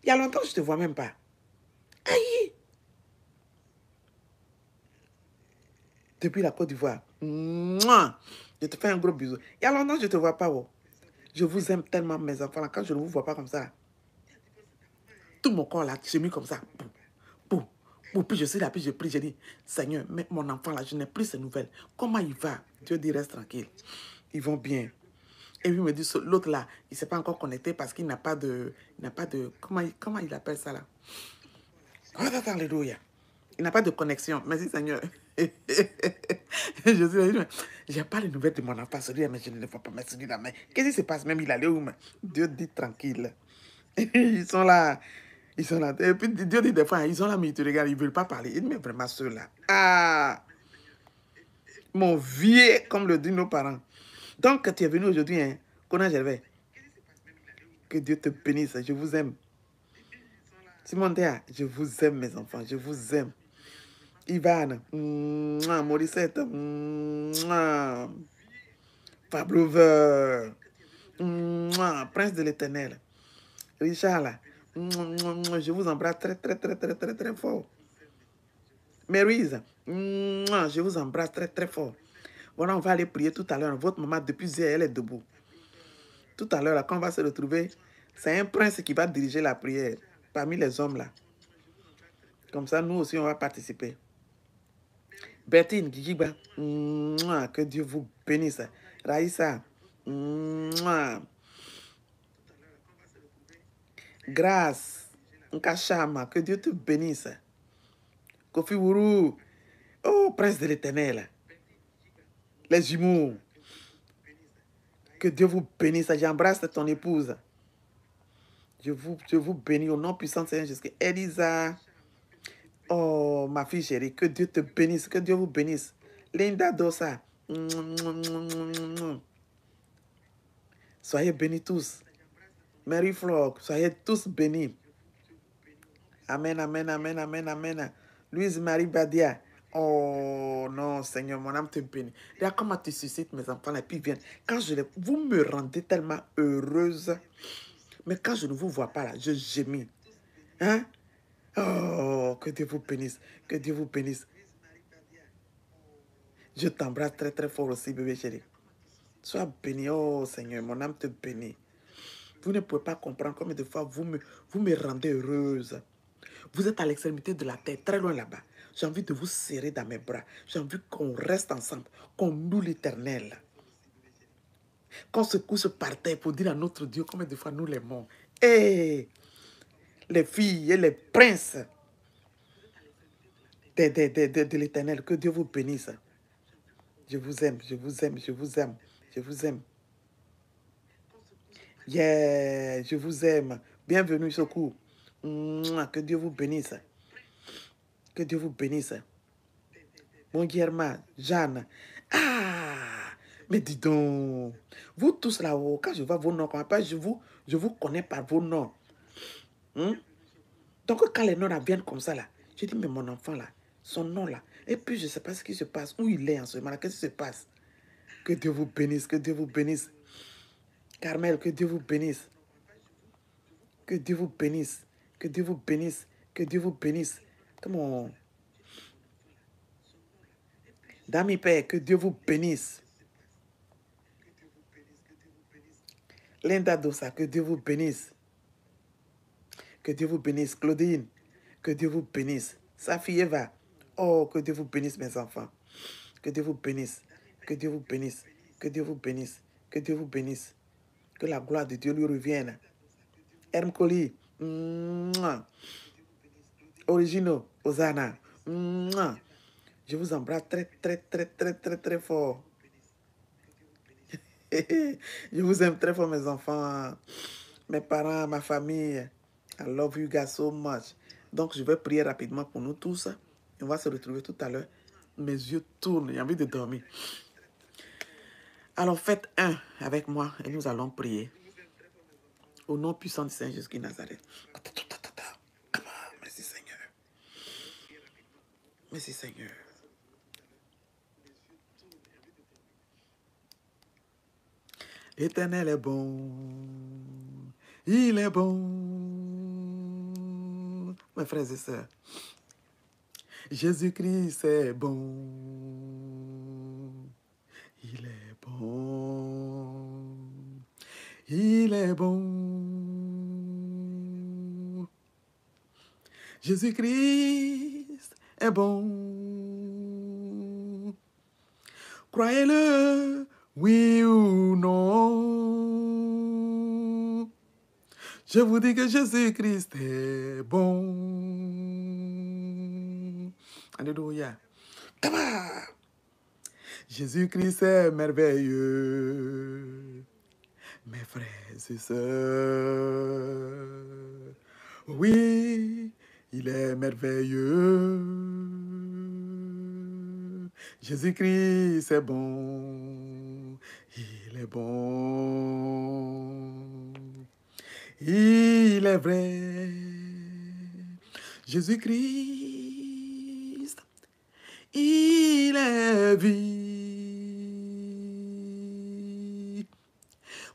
Il y a longtemps que je ne te vois même pas. Aïe! Depuis la Côte d'Ivoire. Je te fais un gros bisou. Il y a longtemps que je ne te vois pas, oh. Je vous aime tellement, mes enfants. Là, quand je ne vous vois pas comme ça, tout mon corps, là, j'ai mis comme ça. Puis je suis là, puis je prie, je dis, Seigneur, mais mon enfant là, je n'ai plus ces nouvelles. Comment il va? Dieu dit, reste tranquille. Ils vont bien. Et puis il me dit, l'autre là, il ne s'est pas encore connecté parce qu'il n'a pas de... Comment il appelle ça là? Alléluia. Il n'a pas de connexion. Merci Seigneur. Je n'ai pas les nouvelles de mon enfant, celui-là, mais je ne le vois pas. Mais celui-là, mais qu'est-ce qui se passe? Même il allait où? Dieu dit tranquille. Ils sont là. Ils sont là. Et puis Dieu dit des fois, ils sont là, mais ils te regardent, ils ne veulent pas parler. Il dit, mais vraiment ceux-là. Ah! Mon vieux, comme le disent nos parents. Donc, tu es venu aujourd'hui, hein? Kona Gervais. Que Dieu te bénisse. Je vous aime. Simon Théa, je vous aime, mes enfants. Je vous aime. Ivan, Morissette, Fablover. Prince de l'Éternel. Richard, là. Je vous embrasse très, très, très, très, très, très fort. Maryse, je vous embrasse très, très fort. Voilà, on va aller prier tout à l'heure. Votre maman, depuis hier, elle est debout. Tout à l'heure, là, quand on va se retrouver, c'est un prince qui va diriger la prière parmi les hommes, là. Comme ça, nous aussi, on va participer. Bertine, Gigiba, que Dieu vous bénisse. Raïssa, grâce, Nkachama, que Dieu te bénisse. Kofi Wuru, oh, prince de l'Éternel. Les jumeaux, que Dieu vous bénisse. J'embrasse ton épouse. Je vous bénis au nom puissant de Seigneur Jésus. Elisa, oh, ma fille chérie, que Dieu te bénisse, que Dieu vous bénisse. Linda Dossa, soyez bénis tous. Mary Flock, soyez tous bénis. Amen, amen, amen, amen, amen. Louise Marie Badia, oh non, Seigneur, mon âme te bénit. Regarde comment tu suscites mes enfants, et puis viennent. Quand vous me rendez tellement heureuse. Mais quand je ne vous vois pas là, je gémis. Hein? Oh, que Dieu vous bénisse. Que Dieu vous bénisse. Je t'embrasse très très fort aussi, bébé chéri. Sois béni, oh Seigneur, mon âme te bénit. Vous ne pouvez pas comprendre combien de fois vous me rendez heureuse. Vous êtes à l'extrémité de la terre, très loin là-bas. J'ai envie de vous serrer dans mes bras. J'ai envie qu'on reste ensemble, qu'on loue l'Éternel. Qu'on se couche par terre pour dire à notre Dieu combien de fois nous l'aimons. Et les filles et les princes de l'Éternel, que Dieu vous bénisse. Je vous aime, je vous aime, je vous aime, je vous aime. Yeah, je vous aime. Bienvenue, Secours. Que Dieu vous bénisse. Que Dieu vous bénisse. Mon Guillermin, Jeanne. Ah, mais dis donc. Vous tous là-haut, quand je vois vos noms, je vous connais par vos noms. Donc, quand les noms là viennent comme ça, là, je dis, mais mon enfant là, son nom là. Et puis, je ne sais pas ce qui se passe, où il est en ce moment là, qu'est-ce qui se passe? Que Dieu vous bénisse, que Dieu vous bénisse. Carmel, que Dieu vous bénisse. Que Dieu vous bénisse. Que Dieu vous bénisse. Que Dieu vous bénisse. Come on. Dami Père, que Dieu vous bénisse. Linda Dossa, que Dieu vous bénisse. Que Dieu vous bénisse. Claudine, que Dieu vous bénisse. Safi Eva, oh, que Dieu vous bénisse, mes enfants. Que Dieu vous bénisse. Que Dieu vous bénisse. Que Dieu vous bénisse. Que Dieu vous bénisse. Que la gloire de Dieu lui revienne. Herm Koli, Originaux, Hosanna. Je vous embrasse très, très, très, très, très, très fort. Je vous aime très fort, mes enfants, mes parents, ma famille. I love you guys so much. Donc, je vais prier rapidement pour nous tous. On va se retrouver tout à l'heure. Mes yeux tournent, j'ai envie de dormir. Alors, faites un avec moi et nous allons prier. Au nom puissant de Saint Jésus de Nazareth. Merci Seigneur. Merci Seigneur. L'Éternel est bon. Il est bon. Mes frères et sœurs. Jésus-Christ est bon. Il est bon. Il est bon. Jésus-Christ est bon. Croyez-le, oui ou non. Je vous dis que Jésus-Christ est bon. Alléluia. Come on. Jésus-Christ est merveilleux. Mes frères et sœurs. Oui, il est merveilleux. Jésus-Christ est bon. Il est bon. Il est vrai. Jésus-Christ, il est vie.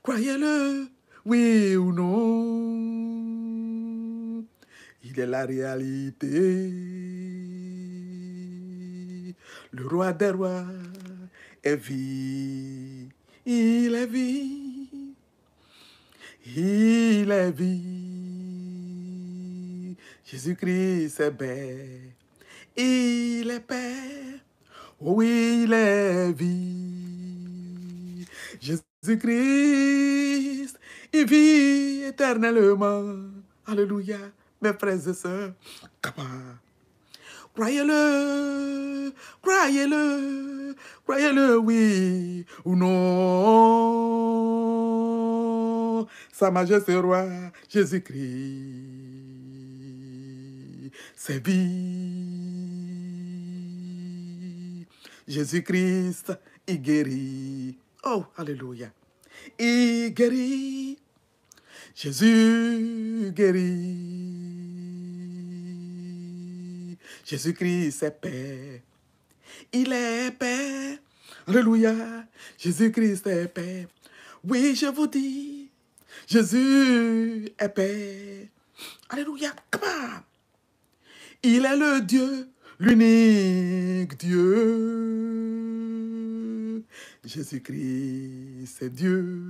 Croyez-le, oui ou non. Il est la réalité. Le roi des rois est vie. Il est vie. Il est vie. Jésus-Christ est belle. Il est paix. Oui, il est vie. Jésus-Christ, il vit éternellement. Alléluia, mes frères et sœurs. Croyez-le, croyez-le, croyez-le, oui ou non. Sa Majesté roi, Jésus-Christ, c'est vie. Jésus-Christ, il guérit. Oh, alléluia. Il guérit. Jésus guérit. Jésus-Christ est paix. Il est paix. Alléluia. Jésus-Christ est paix. Oui, je vous dis, Jésus est paix. Alléluia. Come on. Il est le Dieu, l'unique Dieu. Jésus-Christ, c'est Dieu.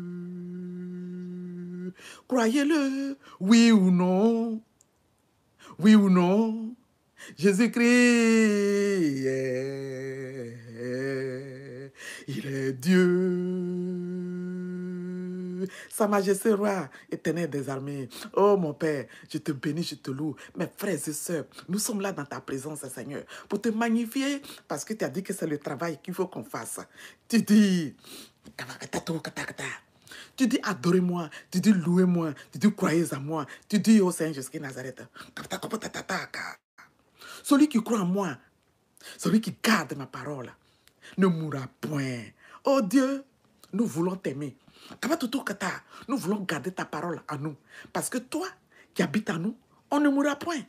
Croyez-le, oui ou non. Oui ou non. Jésus-Christ, il est Dieu. Sa Majesté roi, éternel des armées. Oh mon Père, je te bénis, je te loue. Mes frères et sœurs, nous sommes là dans ta présence, Seigneur, pour te magnifier, parce que tu as dit que c'est le travail qu'il faut qu'on fasse. Tu dis, tu dis adorez-moi, tu dis louez-moi, tu dis croyez à moi, tu dis au Seigneur Jésus Nazareth. Celui qui croit en moi, celui qui garde ma parole, ne mourra point. Oh Dieu, nous voulons t'aimer. Nous voulons garder ta parole à nous. Parce que toi qui habites en nous, on ne mourra point.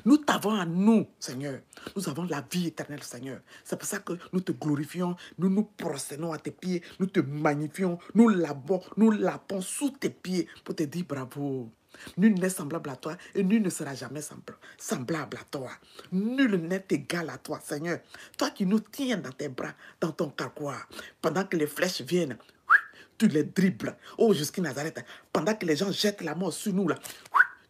Nous t'avons à nous, Seigneur. Nous avons la vie éternelle, Seigneur. C'est pour ça que nous te glorifions, nous nous prosternons à tes pieds, nous te magnifions, nous lapons sous tes pieds pour te dire bravo. Nul n'est semblable à toi et nul ne sera jamais semblable à toi. Nul n'est égal à toi, Seigneur. Toi qui nous tiens dans tes bras, dans ton carquois, pendant que les flèches viennent, tu les dribbles. Oh, jusqu'à Nazareth, pendant que les gens jettent la mort sur nous, là,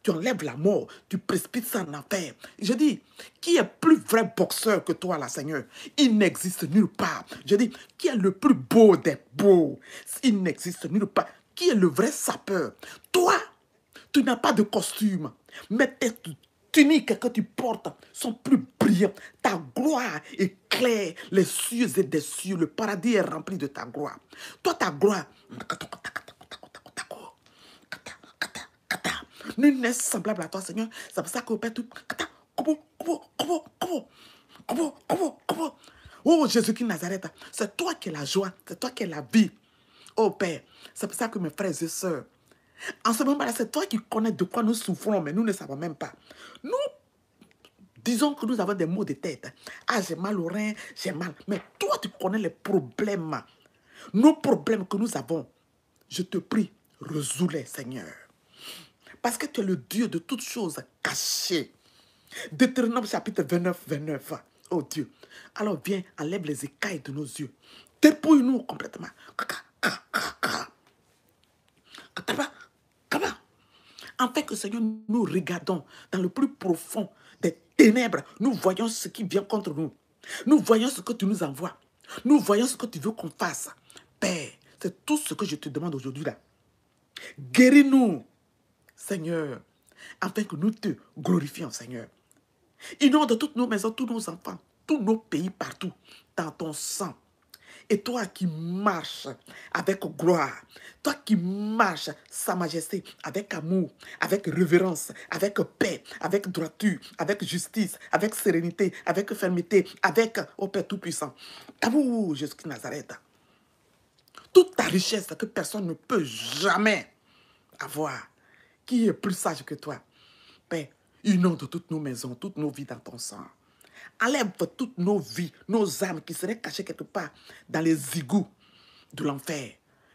tu enlèves la mort, tu précipites ça en enfer. Je dis, qui est plus vrai boxeur que toi, là, Seigneur? Il n'existe nulle part. Je dis, qui est le plus beau des beaux? Il n'existe nulle part. Qui est le vrai sapeur? Toi, tu n'as pas de costume, mais tes tuniques que tu portes sont plus brillantes. Ta gloire éclaire les cieux et des cieux. Le paradis est rempli de ta gloire. Toi, ta gloire, nul n'est semblable à toi, Seigneur. C'est pour ça que Père, tout. Oh, Jésus-Christ Nazareth, c'est toi qui es la joie, c'est toi qui es la vie. Oh Père, c'est pour ça que mes frères et sœurs, en ce moment-là, c'est toi qui connais de quoi nous souffrons, mais nous ne savons même pas. Nous disons que nous avons des maux de tête. Ah, j'ai mal au rein, j'ai mal. Mais toi, tu connais les problèmes. Nos problèmes que nous avons. Je te prie, résous-les, Seigneur. Parce que tu es le Dieu de toutes choses cachées. Deutéronome chapitre 29, 29. Oh Dieu. Alors viens, enlève les écailles de nos yeux. Dépouille-nous complètement. Afin que, Seigneur, nous regardons dans le plus profond des ténèbres. Nous voyons ce qui vient contre nous. Nous voyons ce que tu nous envoies. Nous voyons ce que tu veux qu'on fasse. Père, c'est tout ce que je te demande aujourd'hui là. Guéris-nous, Seigneur, afin que nous te glorifions, Seigneur. Inonde toutes nos maisons, tous nos enfants, tous nos pays partout, dans ton sang. Et toi qui marches avec gloire, toi qui marches, Sa Majesté, avec amour, avec révérence, avec paix, avec droiture, avec justice, avec sérénité, avec fermeté, avec, ô Père Tout-Puissant, amour, Jésus-Christ Nazareth. Toute ta richesse que personne ne peut jamais avoir, qui est plus sage que toi, Père, inonde toutes nos maisons, toutes nos vies dans ton sang. Enlève toutes nos vies, nos âmes qui seraient cachées quelque part dans les égouts de l'enfer.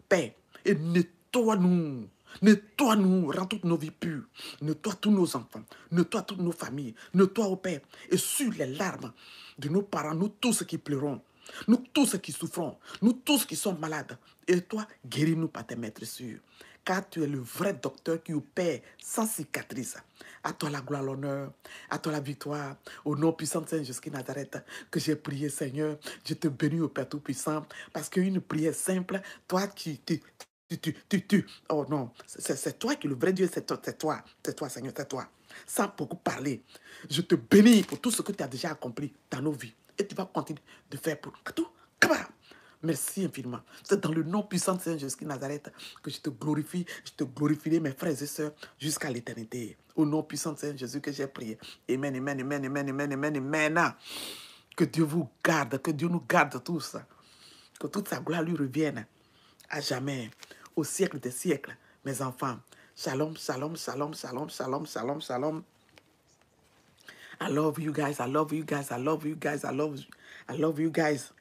Père, et nettoie nettoie-nous. Nettoie-nous, rends toutes nos vies pures. Nettoie tous nos enfants. Nettoie toutes nos familles. Nettoie, au Père. Et sur les larmes de nos parents, nous tous qui pleurons. Nous tous qui souffrons. Nous tous qui sommes malades. Et toi, guéris-nous par tes maîtres sûrs. Car tu es le vrai docteur qui opère sans cicatrice. À toi la gloire, l'honneur, à toi la victoire. Au nom puissant de Saint Jésus Nazareth, que j'ai prié, Seigneur. Je te bénis au Père Tout-Puissant. Parce qu'une prière simple, toi qui... Oh non, c'est toi qui es le vrai Dieu, c'est toi, Seigneur, c'est toi. Sans beaucoup parler, je te bénis pour tout ce que tu as déjà accompli dans nos vies. Et tu vas continuer de faire pour tout. Merci infiniment. C'est dans le nom puissant de Saint Jésus Nazareth que je te glorifie. Je te glorifierai, mes frères et sœurs, jusqu'à l'éternité. Au nom puissant de Saint Jésus que j'ai prié. Amen, amen, amen, amen, amen, amen, amen. Que Dieu vous garde, que Dieu nous garde tous. Que toute sa gloire lui revienne à jamais, au siècle des siècles, mes enfants. Shalom, shalom, shalom, shalom, shalom, shalom, shalom. I love you guys, I love you guys, I love you guys, I love you guys.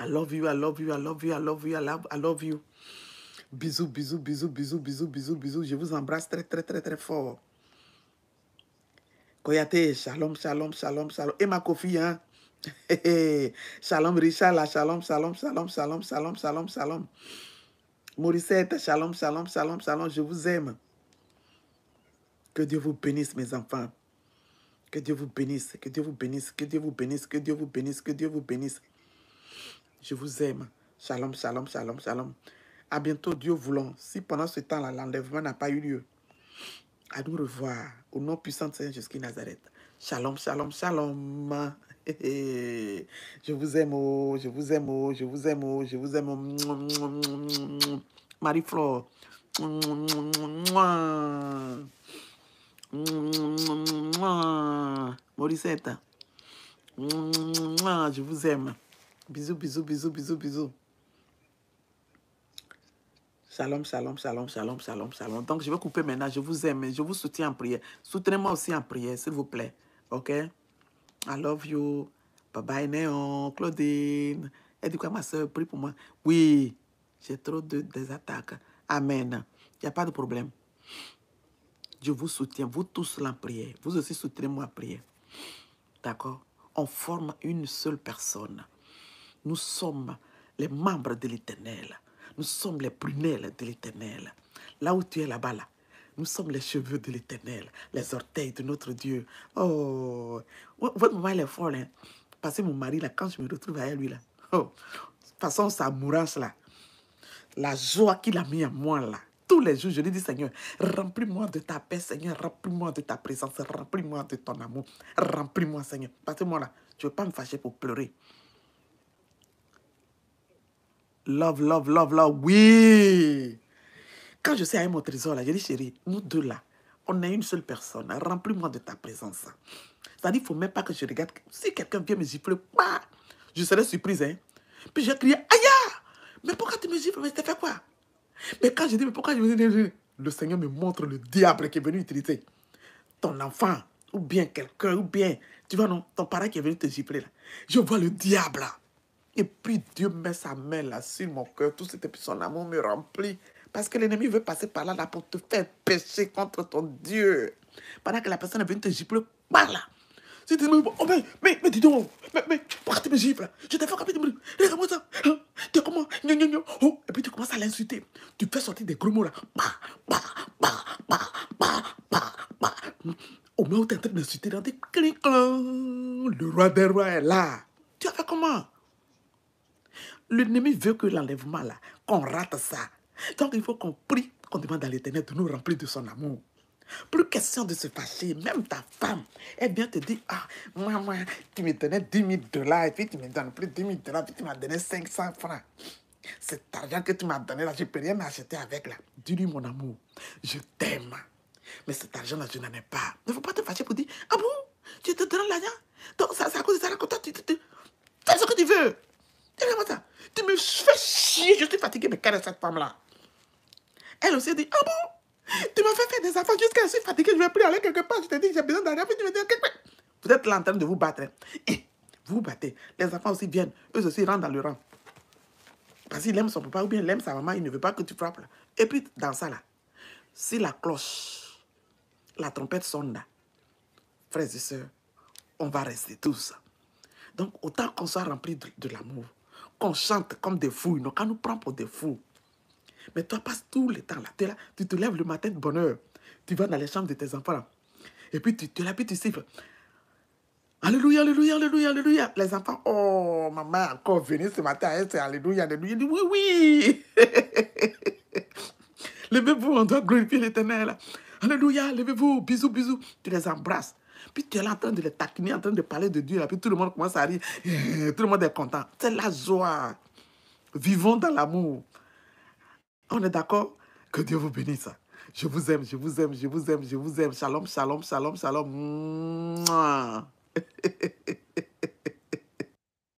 I love you, I love you, I love you, I love you, I love you. Bisous, bisous, bisous, bisous, bisous, bisous, bisous. Je vous embrasse très, très, très, très fort. Koyate, shalom, shalom, shalom, shalom. Et ma Kofi, hein? Shalom, Richard, la shalom, shalom, shalom, shalom, shalom, shalom, shalom. Morissette, shalom, shalom, shalom, shalom. Je vous aime. Que Dieu vous bénisse, mes enfants. Que Dieu vous bénisse, que Dieu vous bénisse, que Dieu vous bénisse, que Dieu vous bénisse, que Dieu vous bénisse. Je vous aime. Shalom, shalom, shalom, shalom. À bientôt, Dieu voulant. Si pendant ce temps-là, l'enlèvement n'a pas eu lieu, à nous revoir. Au nom puissant de Saint Jésus Nazareth. Shalom, shalom, shalom. Je vous aime, oh, je vous aime, oh, je vous aime, oh, je vous aime. Oh. Marie-Flore. Morissette. Je vous aime. Bisous, bisous, bisous, bisous, bisous. Shalom, shalom, shalom, shalom, shalom, shalom. Donc, je vais couper maintenant. Je vous aime. Je vous soutiens en prière. Soutenez-moi aussi en prière, s'il vous plaît. OK? I love you. Bye bye, Néon, Claudine. Elle dit quoi, ma soeur? Prie pour moi. Oui, j'ai trop des attaques. Amen. Il n'y a pas de problème. Je vous soutiens. Vous tous en prière. Vous aussi soutenez-moi en prière. D'accord? On forme une seule personne. Nous sommes les membres de l'Éternel. Nous sommes les prunelles de l'Éternel. Là où tu es là-bas, là, nous sommes les cheveux de l'Éternel, les orteils de notre Dieu. Oh, votre maman, elle est folle. Hein? Parce que mon mari, là, quand je me retrouve avec lui, là, oh, de toute façon, sa mourance, là, la joie qu'il a mis en moi, là, tous les jours, je lui dis, Seigneur, remplis-moi de ta paix, Seigneur, remplis-moi de ta présence, remplis-moi de ton amour, remplis-moi, Seigneur. Parce que moi, là, je ne veux pas me fâcher pour pleurer. Love, love, love, love, oui. Quand je suis avec mon trésor, là, je dis, chérie, nous deux, là, on est une seule personne. Remplis-moi de ta présence. C'est-à-dire, il ne faut même pas que je regarde. Si quelqu'un vient me gifler, bah, je serai surprise. Hein? Puis j'ai crié, aïe, mais pourquoi tu me gifles? Mais tu fait quoi? Mais quand je dis, mais pourquoi je me dis, le Seigneur me montre le diable qui est venu utiliser ton enfant, ou bien quelqu'un, ou bien, tu vois, non, ton parent qui est venu te gifler, là. Je vois le diable, là. Et puis Dieu met sa main là sur mon cœur, tout cet puis son amour me remplit. Parce que l'ennemi veut passer par là, pour te faire pécher contre ton Dieu. Pendant que la personne est venue te gifler par là. Si tu dis, oh mais dis donc, mais pourquoi tu me gifles? Je t'ai fait comme tu me dis, regarde-moi ça. Tu comment? Oh, et puis tu commences à l'insulter. Tu fais sortir des gros mots là. Au moment où tu es en train d'insulter, dans tes clics, le roi des rois est là. Tu as fait comment? L'ennemi veut que l'enlèvement, là, qu'on rate ça. Donc, il faut qu'on prie, qu'on demande à l'Éternel de nous remplir de son amour. Plus question de se fâcher. Même ta femme, elle vient te dire, ah, moi, tu me donnais 10 000 $, et puis tu me donnes plus 10 000 $, puis tu m'as donné 500 francs. Cet argent que tu m'as donné, là, je ne peux rien acheter avec, là. Dis-lui, mon amour, je t'aime. Mais cet argent-là, je n'en ai pas. Il ne faut pas te fâcher pour dire, ah bon, tu te donnes l'argent? Donc, c'est à cause de ça, quand toi, tu fais ce que tu veux. Ça. Tu me fais chier, je suis fatiguée, mais quelle est cette femme-là? Elle aussi dit, ah bon? Tu m'as fait faire des enfants jusqu'à je suis fatiguée, je vais plus aller quelque part, je te dis, j'ai besoin d'argent, puis tu me dis, vous êtes là en train de vous battre. Hein? Et vous vous battez. Les enfants aussi viennent, eux aussi rentrent dans le rang. Parce qu'il aime son papa ou bien il aime sa maman, il ne veut pas que tu frappes. Là. Et puis, dans ça, là, si la cloche, la trompette sonne là, frères et sœurs, on va rester tous. Donc, autant qu'on soit rempli de l'amour, qu'on chante comme des fous, qu'on nous prend pour des fous. Mais toi, passe tout le temps là. Tu es là, tu te lèves le matin de bonne heure. Tu vas dans les chambres de tes enfants. Là. Et puis, tu es là, puis tu siffles. Alléluia, alléluia, alléluia, alléluia. Les enfants, oh, maman est encore venue ce matin. Elle, c'est alléluia, alléluia. Il dit, oui, oui. Levez-vous, on doit glorifier l'Éternel. Alléluia, levez-vous, bisous, bisous. Tu les embrasses. Puis tu es là en train de les taquiner, en train de parler de Dieu. Là. Puis tout le monde commence à rire. Tout le monde est content. C'est la joie. Vivons dans l'amour. On est d'accord? Que Dieu vous bénisse. Je vous aime, je vous aime, je vous aime, je vous aime. Shalom, shalom, shalom, shalom. Mouah.